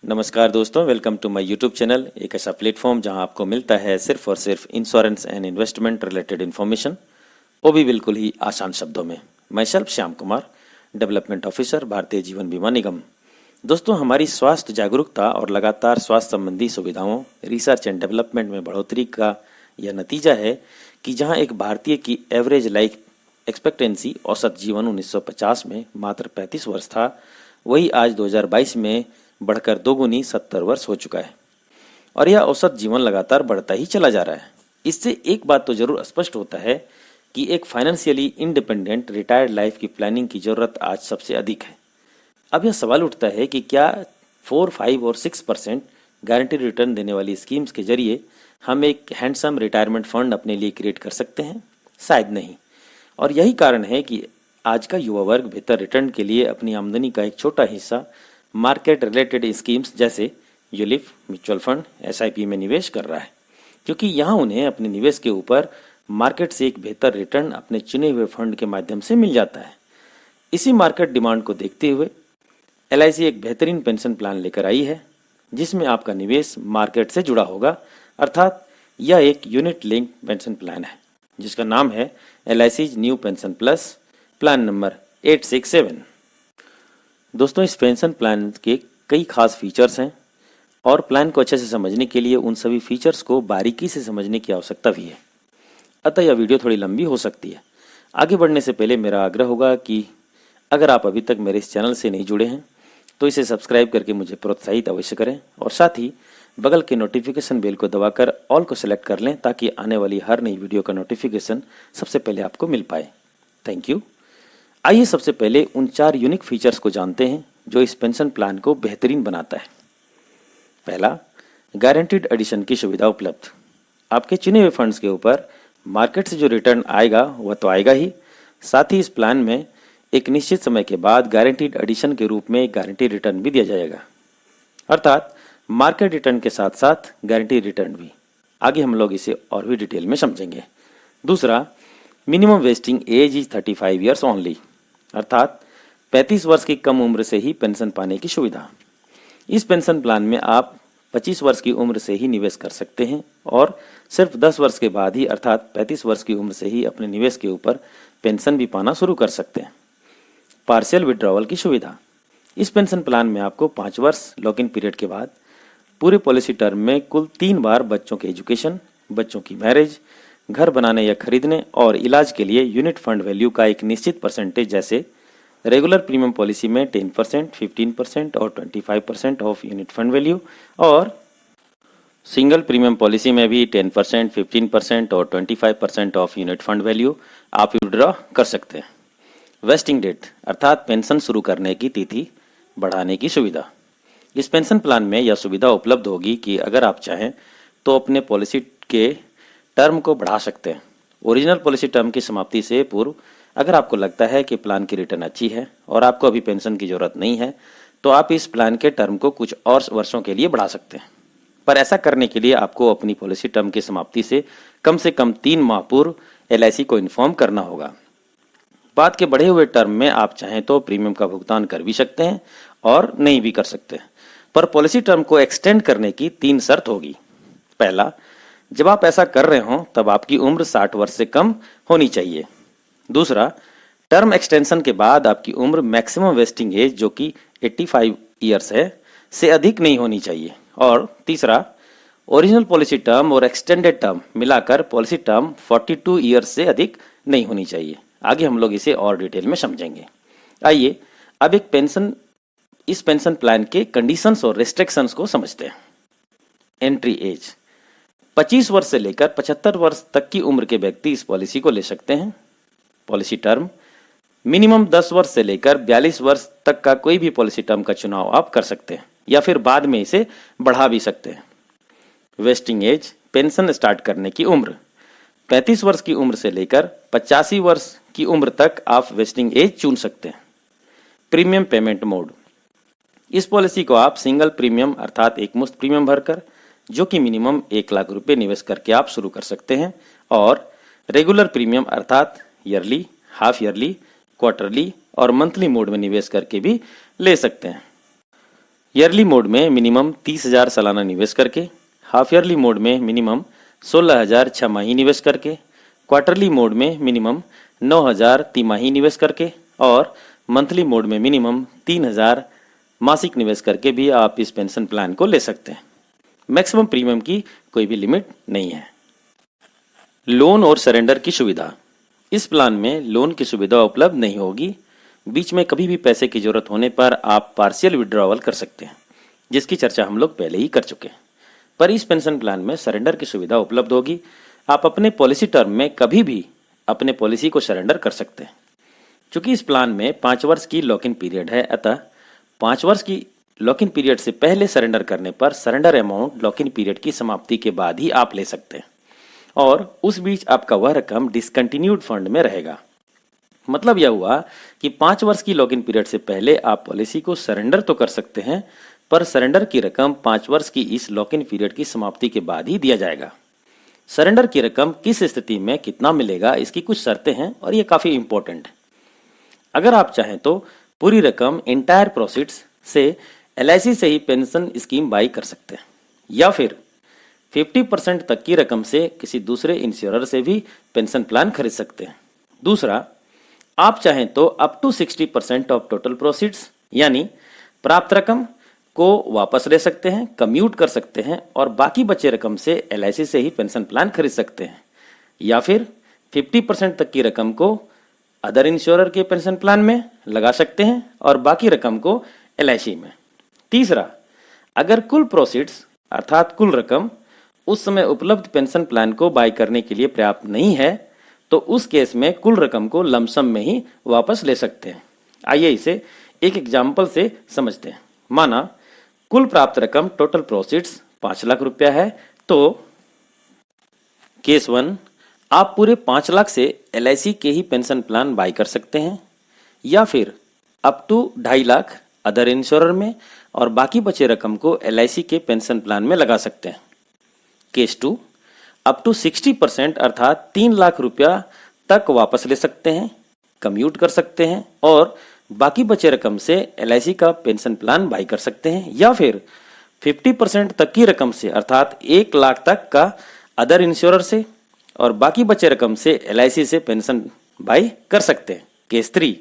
नमस्कार दोस्तों, welcome to my YouTube channel. एक ऐसा प्लेटफॉर्म जहां आपको मिलता है सिर्फ और सिर्फ insurance and investment related information, वो भी बिल्कुल ही आसान शब्दों में। मैं self Shyam Kumar, development officer, Bharatiya Jeevan बीमा निगम। दोस्तों, हमारी स्वास्थ्य जागरूकता और लगातार स्वास्थ्य संबंधी सुविधाओं, रिसर्च एंड डेवलपमेंट में बढ़ोतरी का यह नतीजा है कि जहाँ एक भारतीय की एवरेज लाइफ एक्सपेक्टेंसी औसत जीवन 1950 में मात्र 35 वर्ष था, वही आज 2022 में बढ़कर दोगुनी 70 वर्ष हो चुका है और यह औसत जीवन लगातार बढ़ता ही चला जा रहा है। इससे एक बात तो जरूर स्पष्ट होता है कि एक फाइनेंशियली इंडिपेंडेंट रिटायर्ड लाइफ की प्लानिंग की जरूरत आज सबसे अधिक है। अब यह सवाल उठता है कि क्या 4, 5 और 6% गारंटी रिटर्न देने वाली स्कीम्स के जरिए हम एक हैंडसम रिटायरमेंट फंड अपने लिए क्रिएट कर सकते हैं? शायद नहीं। और यही कारण है कि आज का युवा वर्ग बेहतर रिटर्न के लिए अपनी आमदनी का एक छोटा हिस्सा मार्केट रिलेटेड स्कीम्स जैसे यूलिप, म्यूचुअल फंड, एसआईपी में निवेश कर रहा है, क्योंकि यहाँ उन्हें अपने निवेश के ऊपर मार्केट से एक बेहतर रिटर्न अपने चुने हुए फंड के माध्यम से मिल जाता है। इसी मार्केट डिमांड को देखते हुए एलआईसी एक बेहतरीन पेंशन प्लान लेकर आई है, जिसमें आपका निवेश मार्केट से जुड़ा होगा। अर्थात यह एक यूनिट लिंक पेंशन प्लान है, जिसका नाम है LIC new pension plus, plan number 867। दोस्तों, इस पेंशन प्लान के कई खास फीचर्स हैं और प्लान को अच्छे से समझने के लिए उन सभी फीचर्स को बारीकी से समझने की आवश्यकता भी है। अतः यह वीडियो थोड़ी लंबी हो सकती है। आगे बढ़ने से पहले मेरा आग्रह होगा कि अगर आप अभी तक मेरे इस चैनल से नहीं जुड़े हैं तो इसे सब्सक्राइब करके मुझे प्रोत्साहित अवश्य करें और साथ ही बगल के नोटिफिकेशन बेल को दबाकर ऑल को सिलेक्ट कर लें, ताकि आने वाली हर नई वीडियो का नोटिफिकेशन सबसे पहले आपको मिल पाए। Thank you. आइए सबसे पहले उन 4 यूनिक फीचर्स को जानते हैं जो इस पेंशन प्लान को बेहतरीन बनाता है। पहला, गारंटीड एडिशन की सुविधा उपलब्ध। आपके चुने हुए फंड्स के ऊपर मार्केट से जो रिटर्न आएगा वह तो आएगा ही, साथ ही इस प्लान में एक निश्चित समय के बाद गारंटीड एडिशन के रूप में एक गारंटी रिटर्न भी दिया जाएगा। अर्थात मार्केट रिटर्न के साथ साथ गारंटी रिटर्न भी। आगे हम लोग इसे और भी डिटेल में समझेंगे। दूसरा, minimum vesting age is 35 years only. अर्थात 35 वर्ष की कम उम्र से ही पेंशन पाने की सुविधा। इस पेंशन प्लान में आप 25 वर्ष की उम्र से ही निवेश कर सकते हैं और सिर्फ 10 वर्ष के बाद ही अर्थात 35 वर्ष की उम्र से ही अपने निवेश के ऊपर पेंशन भी पाना शुरू कर सकते हैं। पार्शियल विड्रॉवल की सुविधा। इस पेंशन प्लान में आपको 5 वर्ष लॉक इन पीरियड के बाद पूरे पॉलिसी टर्म में कुल 3 बार बच्चों के एजुकेशन, बच्चों की मैरिज, घर बनाने या खरीदने और इलाज के लिए यूनिट फंड वैल्यू का एक निश्चित परसेंटेज, जैसे रेगुलर प्रीमियम पॉलिसी में 10%, 15% और 25% ऑफ यूनिट फंड वैल्यू, और सिंगल प्रीमियम पॉलिसी में भी 10%, 15% और 25% ऑफ यूनिट फंड वैल्यू आप विड्रॉ कर सकते हैं। वेस्टिंग डेट अर्थात पेंशन शुरू करने की तिथि बढ़ाने की सुविधा। इस पेंशन प्लान में यह सुविधा उपलब्ध होगी कि अगर आप चाहें तो अपने पॉलिसी के टर्म को बढ़ा सकते हैं। ओरिजिनल पॉलिसी टर्म की समाप्ति से पूर्व अगर आपको लगता है कि प्लान की रिटर्न अच्छी है और आपको अभी पेंशन की जरूरत नहीं है, तो आप इस प्लान के टर्म को कुछ और वर्षों के लिए बढ़ा सकते हैं। पर ऐसा करने के लिए आपको अपनी पॉलिसी टर्म की समाप्ति से कम 3 माह पूर्व एलआईसी को इन्फॉर्म करना होगा। बाद के बढ़े हुए टर्म में आप चाहें तो प्रीमियम का भुगतान कर भी सकते हैं और नहीं भी कर सकते, पर पॉलिसी टर्म को एक्सटेंड करने की 3 शर्त होगी। पहला, जब आप ऐसा कर रहे हो तब आपकी उम्र 60 वर्ष से कम होनी चाहिए। दूसरा, टर्म एक्सटेंशन के बाद आपकी उम्र मैक्सिमम वेस्टिंग एज, जो कि 85 ईयर्स है, से अधिक नहीं होनी चाहिए। और तीसरा, ओरिजिनल पॉलिसी टर्म और एक्सटेंडेड टर्म मिलाकर पॉलिसी टर्म 42 ईयर्स से अधिक नहीं होनी चाहिए। आगे हम लोग इसे और डिटेल में समझेंगे। आइए अब इस पेंशन प्लान के कंडीशंस और रेस्ट्रिक्शंस को समझते हैं। एंट्री एज 25 वर्ष से लेकर 75 वर्ष तक की उम्र के व्यक्ति इस पॉलिसी को ले सकते हैं। पॉलिसी टर्म मिनिमम 10 वर्ष से लेकर 42 वर्ष तक का कोई भी पॉलिसी टर्म का चुनाव आप कर सकते हैं या फिर बाद में इसे बढ़ा भी सकते हैं। वेस्टिंग एज पेंशन स्टार्ट करने की उम्र 35 वर्ष की उम्र से लेकर 85 वर्ष की उम्र तक आप वेस्टिंग एज चुन सकते हैं। प्रीमियम पेमेंट मोड, इस पॉलिसी को आप सिंगल प्रीमियम अर्थात एक मुश्त प्रीमियम भरकर, जो कि मिनिमम 1 लाख रुपए निवेश करके आप शुरू कर सकते हैं, और रेगुलर प्रीमियम अर्थात ईयरली, हाफ ईयरली, क्वार्टरली और मंथली मोड में निवेश करके भी ले सकते हैं। ईयरली मोड में मिनिमम 30,000 सालाना निवेश करके, हाफ ईयरली मोड में मिनिमम 16,000 छमाही निवेश करके, क्वार्टरली मोड में मिनिमम 9,000 तिमाही निवेश करके और मंथली मोड में मिनिमम 3,000 मासिक निवेश करके भी आप इस पेंशन प्लान को ले सकते हैं। मैक्सिमम प्रीमियम की कोई भी लिमिट नहीं है। लोन और सरेंडर की सुविधा। इस प्लान में लोन की सुविधा उपलब्ध नहीं होगी। बीच में कभी भी पैसे की जरूरत होने पर आप पार्शियल विड्रॉवल कर सकते हैं, जिसकी चर्चा हम लोग पहले ही कर चुके हैं। पर इस पेंशन प्लान में सरेंडर की सुविधा उपलब्ध होगी। आप अपने पॉलिसी टर्म में कभी भी अपने पॉलिसी को सरेंडर कर सकते हैं। चूंकि इस प्लान में 5 वर्ष की लॉक इन पीरियड है, अतः 5 वर्ष की लॉक इन पीरियड से पहले सरेंडर करने पर surrender amount lock in period की समाप्ति के बाद ही आप ले सकते हैं और उस बीच आपका वह रकम डिसकंटिन्यूड फंड में रहेगा। मतलब यह हुआ कि 5 वर्ष की लॉक इन पीरियड से पहले आप पॉलिसी को सरेंडर तो कर सकते हैं, पर सरेंडर की रकम 5 वर्ष की इस लॉक इन पीरियड की समाप्ति के बाद ही दिया जाएगा। सरेंडर की रकम किस स्थिति में कितना मिलेगा, इसकी कुछ शर्तें हैं और ये काफी इंपॉर्टेंट है। अगर आप चाहें तो पूरी रकम एंटायर प्रोसीड्स से LIC से ही पेंशन स्कीम बाई कर सकते हैं, या फिर 50% तक की रकम से किसी दूसरे इंश्योरर से भी पेंशन प्लान खरीद सकते हैं। दूसरा, आप चाहें तो up to 60% of total proceeds यानी प्राप्त रकम को वापस ले सकते हैं, कम्यूट कर सकते हैं और बाकी बचे रकम से LIC से ही पेंशन प्लान खरीद सकते हैं, या फिर 50% तक की रकम को अदर इंश्योरर के पेंशन प्लान में लगा सकते हैं और बाकी रकम को LIC में। तीसरा, अगर कुल प्रोसीड्स अर्थात कुल रकम उस समय उपलब्ध पेंशन प्लान को बाय करने के लिए पर्याप्त नहीं है, तो उस केस में कुल रकम को लमसम में ही वापस ले सकते हैं। आइए इसे एक एग्जाम्पल से समझते हैं। माना कुल प्राप्त रकम टोटल प्रोसीड्स 5 लाख रुपया है, तो केस 1, आप पूरे 5 लाख से LIC के ही पेंशन प्लान बाय कर सकते हैं, या फिर up to 2.5 lakh other insurer में और बाकी बचे रकम को LIC के पेंशन प्लान में लगा सकते हैं। केस 2, अप टू 60% अर्थात 3 लाख रुपया तक वापस ले सकते हैं, कम्यूट कर सकते हैं और बाकी बचे रकम से LIC का पेंशन प्लान बाई कर सकते हैं, या फिर 50% तक की रकम से अर्थात 1 लाख तक का अदर इंश्योरर से और बाकी बचे रकम से LIC से पेंशन बाई कर सकते हैं। केस 3,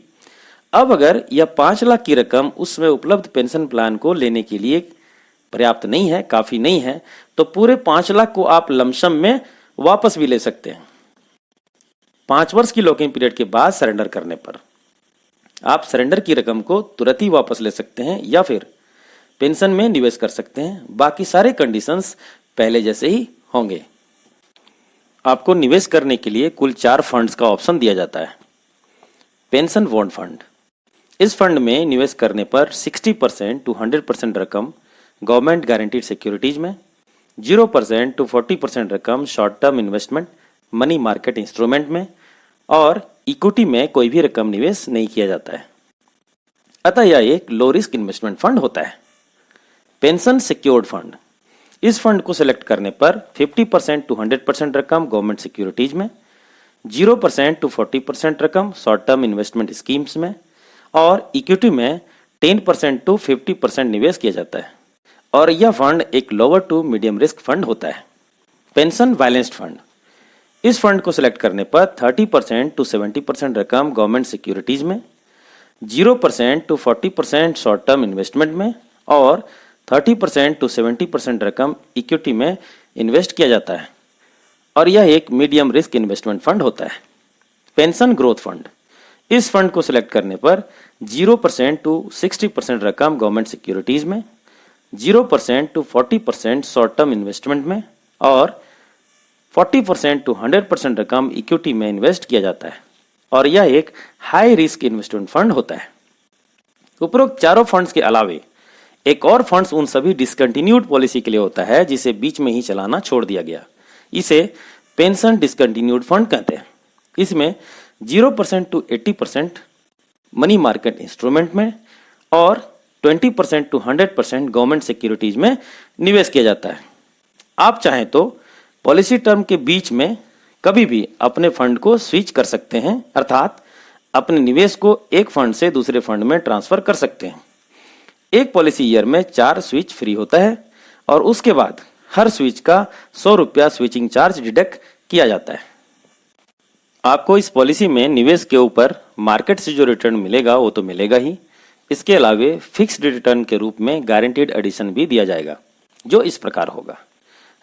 अब अगर यह 5 लाख की रकम उसमें उपलब्ध पेंशन प्लान को लेने के लिए पर्याप्त नहीं है, काफी नहीं है, तो पूरे 5 लाख को आप लमसम में वापस भी ले सकते हैं। 5 वर्ष की लॉकिंग पीरियड के बाद सरेंडर करने पर आप सरेंडर की रकम को तुरंत ही वापस ले सकते हैं या फिर पेंशन में निवेश कर सकते हैं। बाकी सारे कंडीशंस पहले जैसे ही होंगे। आपको निवेश करने के लिए कुल 4 फंड्स का ऑप्शन दिया जाता है। पेंशन बॉन्ड फंड, इस फंड में निवेश करने पर 60% to 100% रकम गवर्नमेंट गारंटीड सिक्योरिटीज में, 0% to 40% रकम short term investment money market instrument में और इक्विटी में कोई भी रकम निवेश नहीं किया जाता है। अतः यह एक लो रिस्क इन्वेस्टमेंट फंड होता है। पेंशन सिक्योर्ड फंड, इस फंड को सिलेक्ट करने पर 50% to 100% रकम गवर्नमेंट सिक्योरिटीज में, 0% to 40% रकम शॉर्ट टर्म इन्वेस्टमेंट स्कीम्स में और इक्विटी में 10% to 50% निवेश किया जाता है और यह फंड एक lower to medium risk fund होता है। पेंशन बैलेंस्ड फंड, इस फंड को सिलेक्ट करने पर 30% to 70% रकम गवर्नमेंट सिक्योरिटीज में, 0% to 40% शॉर्ट टर्म इन्वेस्टमेंट में और 30% to 70% रकम इक्विटी में इन्वेस्ट किया जाता है और यह एक मीडियम रिस्क इन्वेस्टमेंट फंड होता है। पेंशन ग्रोथ फंड, इस फंड को सिलेक्ट करने पर 0% to 60% रकम गवर्नमेंट सिक्योरिटीज में, 0% to 40% शॉर्ट टर्म इन्वेस्टमेंट में और 40% to 100% रकम इक्विटी में इन्वेस्ट किया जाता है और यह एक हाई रिस्क इन्वेस्टमेंट फंड होता है। उपरोक्त चारों फंड्स के अलावे एक और फंड्स उन सभी डिसकंटिन्यूड पॉलिसी के लिए होता है जिसे बीच में ही चलाना छोड़ दिया गया। इसे पेंशन डिसकंटिन्यूड फंड कहते हैं। इसमें 0% to 80% मनी मार्केट इंस्ट्रूमेंट में और 20% to 100% गवर्नमेंट सिक्योरिटीज में निवेश किया जाता है। आप चाहें तो पॉलिसी टर्म के बीच में कभी भी अपने फंड को स्विच कर सकते हैं, अर्थात अपने निवेश को एक फंड से दूसरे फंड में ट्रांसफर कर सकते हैं। एक पॉलिसी ईयर में 4 स्विच फ्री होता है और उसके बाद हर स्विच का 100 रुपया स्विचिंग चार्ज डिडक्ट किया जाता है। आपको इस पॉलिसी में निवेश के ऊपर मार्केट से जो रिटर्न मिलेगा वो तो मिलेगा ही, इसके अलावे फिक्स्ड रिटर्न के रूप में गारंटीड एडिशन भी दिया जाएगा, जो इस प्रकार होगा।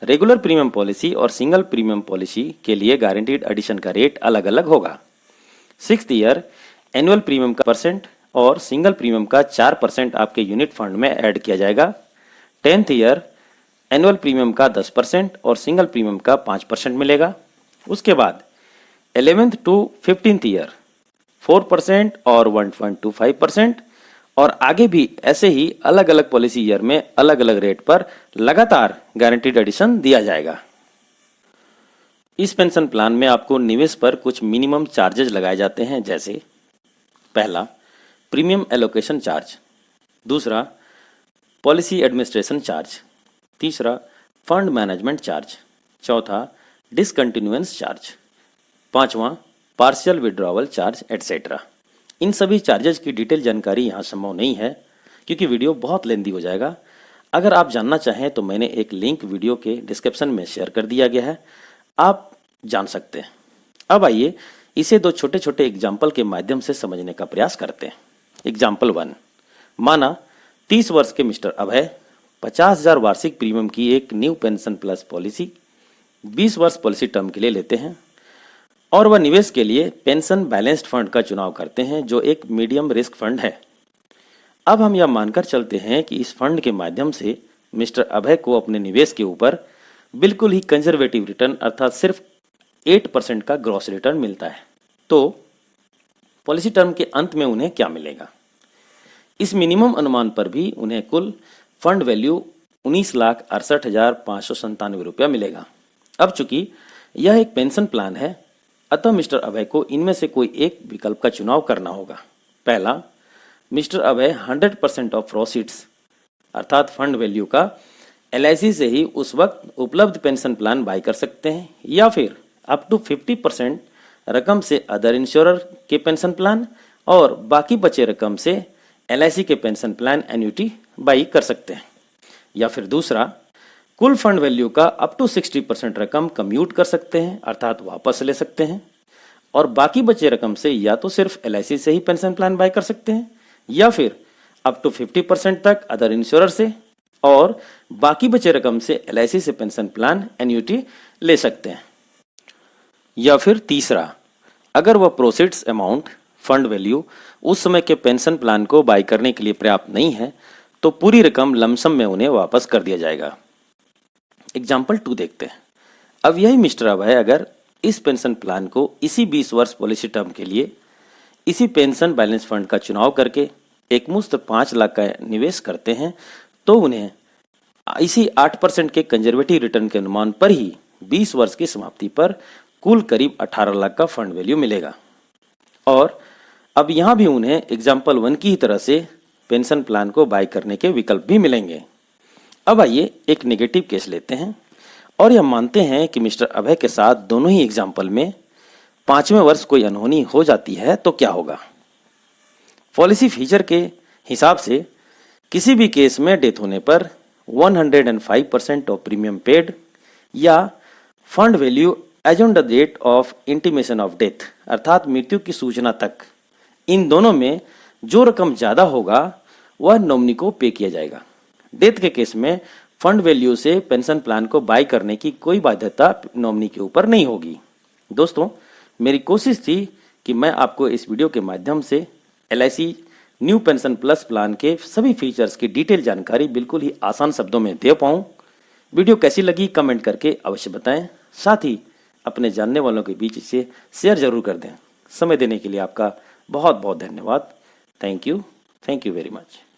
रेगुलर प्रीमियम पॉलिसी और सिंगल प्रीमियम पॉलिसी के लिए गारंटीड एडिशन का रेट अलग अलग होगा। 6th ईयर एनुअल प्रीमियम का % और सिंगल प्रीमियम का 4% आपके यूनिट फंड में ऐड किया जाएगा। 10th ईयर एनुअल प्रीमियम का 10% और सिंगल प्रीमियम का 5% मिलेगा। उसके बाद 11th to 15th ईयर 4% और 1.25% और आगे भी ऐसे ही अलग अलग पॉलिसी ईयर में अलग अलग रेट पर लगातार गारंटीड एडिशन दिया जाएगा। इस पेंशन प्लान में आपको निवेश पर कुछ मिनिमम चार्जेज लगाए जाते हैं, जैसे पहला प्रीमियम एलोकेशन चार्ज, दूसरा पॉलिसी एडमिनिस्ट्रेशन चार्ज, तीसरा फंड मैनेजमेंट चार्ज, चौथा डिसकंटिन्यूएंस चार्ज, पांचवा पार्शियल विड्रॉवल चार्ज एटसेट्रा। इन सभी चार्जेज की डिटेल जानकारी यहाँ संभव नहीं है क्योंकि वीडियो बहुत लेंदी हो जाएगा। अगर आप जानना चाहें तो मैंने एक लिंक वीडियो के डिस्क्रिप्शन में शेयर कर दिया गया है, आप जान सकते हैं। अब आइए इसे 2 छोटे छोटे एग्जाम्पल के माध्यम से समझने का प्रयास करते हैं। एग्जाम्पल 1, माना 30 वर्ष के मिस्टर अभय 50,000 वार्षिक प्रीमियम की एक न्यू पेंशन प्लस पॉलिसी 20 वर्ष पॉलिसी टर्म के लिए लेते हैं और वह निवेश के लिए पेंशन बैलेंस्ड फंड का चुनाव करते हैं, जो एक मीडियम रिस्क फंड है। अब हम यह मानकर चलते हैं कि इस फंड के माध्यम से मिस्टर अभय को अपने निवेश के ऊपर बिल्कुल ही कंजर्वेटिव रिटर्न अर्थात सिर्फ 8% का ग्रॉस रिटर्न मिलता है, तो पॉलिसी टर्म के अंत में उन्हें क्या मिलेगा? इस मिनिमम अनुमान पर भी उन्हें कुल फंड वैल्यू 19,68,597 रुपया मिलेगा। अब चूंकि यह एक पेंशन प्लान है, अतः मिस्टर अभय को इनमें से कोई एक विकल्प का चुनाव करना होगा। पहला, मिस्टर अभय 100% ऑफ प्रोसीड्स अर्थात फंड वैल्यू का LIC से ही उस वक्त उपलब्ध पेंशन प्लान बाय कर सकते हैं, या फिर अप टू 50% रकम से अदर इंश्योरर के पेंशन प्लान और बाकी बचे रकम से LIC के पेंशन प्लान एन्युटी बाई कर सकते हैं। या फिर दूसरा, कुल फंड वैल्यू का अप टू 60% रकम कम्यूट कर सकते हैं अर्थात वापस ले सकते हैं और बाकी बचे रकम से या तो सिर्फ LIC से ही पेंशन प्लान बाय कर सकते हैं या फिर अप टू 50% तक अदर इंश्योरर से और बाकी बचे रकम से LIC से पेंशन प्लान एन्युटी ले सकते हैं। या फिर तीसरा, अगर वह प्रोसीड्स अमाउंट फंड वैल्यू उस समय के पेंशन प्लान को बाय करने के लिए पर्याप्त नहीं है तो पूरी रकम लमसम में उन्हें वापस कर दिया जाएगा। एग्जाम्पल 2 देखते हैं। अब यही मिस्टर अभय अगर इस पेंशन प्लान को इसी 20 वर्ष पॉलिसी टर्म के लिए इसी पेंशन बैलेंस फंड का चुनाव करके एक मुश्त 5 लाख का निवेश करते हैं तो उन्हें इसी 8% के कंजर्वेटिव रिटर्न के अनुमान पर ही 20 वर्ष की समाप्ति पर कुल करीब 18 लाख का फंड वैल्यू मिलेगा। और अब यहाँ भी उन्हें एग्जाम्पल 1 की ही तरह से पेंशन प्लान को बाय करने के विकल्प भी मिलेंगे। अब आइए एक नेगेटिव केस लेते हैं और यह मानते हैं कि मिस्टर अभय के साथ दोनों ही एग्जाम्पल में 5वें वर्ष कोई अनहोनी हो जाती है तो क्या होगा? पॉलिसी फीचर के हिसाब से किसी भी केस में डेथ होने पर 105% ऑफ प्रीमियम पेड या fund value as on the date of intimation of death अर्थात मृत्यु की सूचना तक, इन दोनों में जो रकम ज्यादा होगा वह नॉमिनी को पे किया जाएगा। डेथ के केस में फंड वैल्यू से पेंशन प्लान को बाय करने की कोई बाध्यता नॉमिनी के ऊपर नहीं होगी। दोस्तों, मेरी कोशिश थी कि मैं आपको इस वीडियो के माध्यम से LIC new pension plus plan के सभी फीचर्स की डिटेल जानकारी बिल्कुल ही आसान शब्दों में दे पाऊं। वीडियो कैसी लगी कमेंट करके अवश्य बताएं, साथ ही अपने जानने वालों के बीच इसे शेयर जरूर कर दें। समय देने के लिए आपका बहुत बहुत धन्यवाद। Thank you very much.